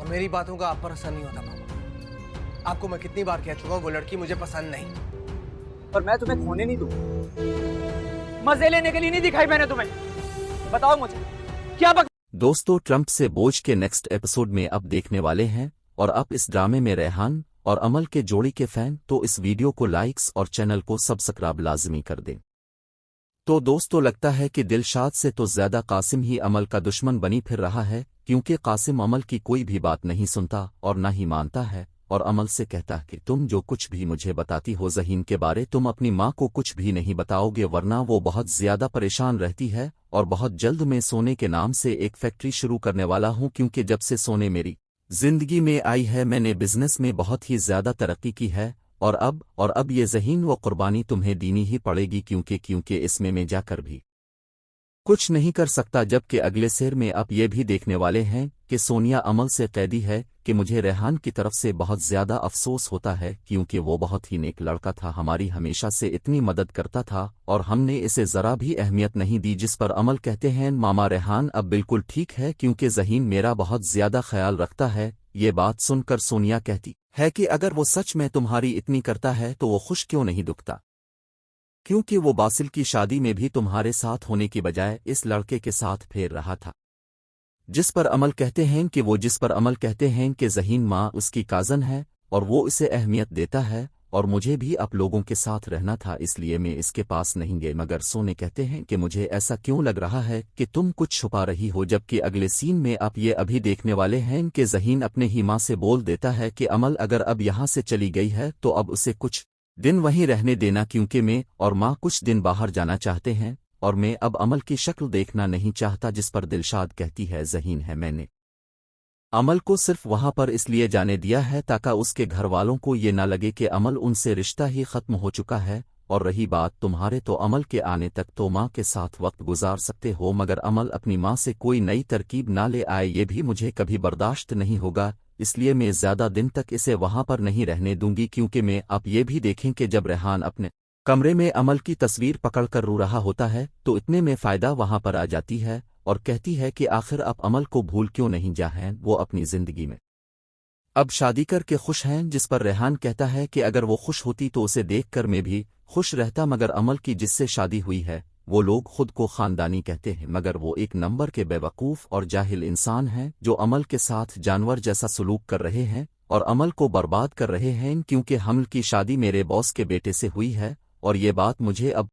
और मेरी बातों का आप पर असर नहीं होता मामा। आपको मैं कितनी बार कह चुका हूँ वो लड़की मुझे पसंद नहीं। पर मैं तुम्हें खोने नहीं दूंगा। मजे लेने के लिए नहीं दिखाई मैंने तुम्हें। बताओ मुझे क्या दोस्तों, ट्रम्प से बोझ के नेक्स्ट एपिसोड में अब देखने वाले हैं, और अब इस ड्रामे में रेहान और अमल के जोड़ी के फैन तो इस वीडियो को लाइक्स और चैनल को सब्सक्राइब लाजमी कर दें। तो दोस्तों, लगता है कि दिलशाद से तो ज्यादा कासिम ही अमल का दुश्मन बनी फिर रहा है, क्योंकि कासिम अमल की कोई भी बात नहीं सुनता और ना ही मानता है, और अमल से कहता है कि तुम जो कुछ भी मुझे बताती हो ज़हीन के बारे, तुम अपनी माँ को कुछ भी नहीं बताओगे, वरना वो बहुत ज्यादा परेशान रहती है, और बहुत जल्द मैं सोने के नाम से एक फैक्ट्री शुरू करने वाला हूँ, क्योंकि जब से सोने मेरी जिंदगी में आई है मैंने बिजनेस में बहुत ही ज्यादा तरक्की की है, और अब ये ज़हीन वो कुर्बानी तुम्हें देनी ही पड़ेगी, क्योंकि इसमें मैं जाकर भी कुछ नहीं कर सकता। जबकि अगले शेर में आप ये भी देखने वाले हैं कि सोनिया अमल से कहती है कि मुझे रेहान की तरफ से बहुत ज्यादा अफसोस होता है, क्योंकि वो बहुत ही नेक लड़का था, हमारी हमेशा से इतनी मदद करता था और हमने इसे जरा भी अहमियत नहीं दी। जिस पर अमल कहते हैं मामा रेहान अब बिल्कुल ठीक है, क्योंकि ज़हीन मेरा बहुत ज्यादा ख्याल रखता है। ये बात सुनकर सोनिया कहती है कि अगर वो सच में तुम्हारी इतनी करता है तो वो खुश क्यों नहीं दुखता, क्योंकि वो बासिल की शादी में भी तुम्हारे साथ होने की बजाय इस लड़के के साथ फेर रहा था। जिस पर अमल कहते हैं कि ज़हीन माँ उसकी काज़न है और वो इसे अहमियत देता है, और मुझे भी आप लोगों के साथ रहना था, इसलिए मैं इसके पास नहीं गए। मगर सोने कहते हैं कि मुझे ऐसा क्यों लग रहा है कि तुम कुछ छुपा रही हो। जबकि अगले सीन में आप ये अभी देखने वाले हैं कि ज़हीन अपने ही माँ से बोल देता है कि अमल अगर अब यहाँ से चली गई है तो अब उसे कुछ दिन वहीं रहने देना, क्योंकि मैं और माँ कुछ दिन बाहर जाना चाहते हैं और मैं अब अमल की शक्ल देखना नहीं चाहता। जिस पर दिलशाद कहती है ज़हीन है मैंने अमल को सिर्फ वहां पर इसलिए जाने दिया है ताकि उसके घर वालों को ये ना लगे कि अमल उनसे रिश्ता ही खत्म हो चुका है। और रही बात तुम्हारे, तो अमल के आने तक तो माँ के साथ वक्त गुजार सकते हो, मगर अमल अपनी माँ से कोई नई तरकीब ना ले आए ये भी मुझे कभी बर्दाश्त नहीं होगा, इसलिए मैं ज्यादा दिन तक इसे वहां पर नहीं रहने दूंगी। क्योंकि मैं आप ये भी देखें कि जब रेहान अपने कमरे में अमल की तस्वीर पकड़कर रो रहा होता है तो इतने में फ़ायदा वहां पर आ जाती है और कहती है कि आखिर आप अमल को भूल क्यों नहीं जा हैं, वो अपनी जिंदगी में अब शादी करके खुश हैं। जिस पर रेहान कहता है कि अगर वो खुश होती तो उसे देखकर मैं भी खुश रहता, मगर अमल की जिससे शादी हुई है वो लोग खुद को खानदानी कहते हैं, मगर वो एक नंबर के बेवकूफ़ और जाहिल इंसान हैं जो अमल के साथ जानवर जैसा सलूक कर रहे हैं और अमल को बर्बाद कर रहे हैं, क्योंकि हमल की शादी मेरे बॉस के बेटे से हुई है और ये बात मुझे अब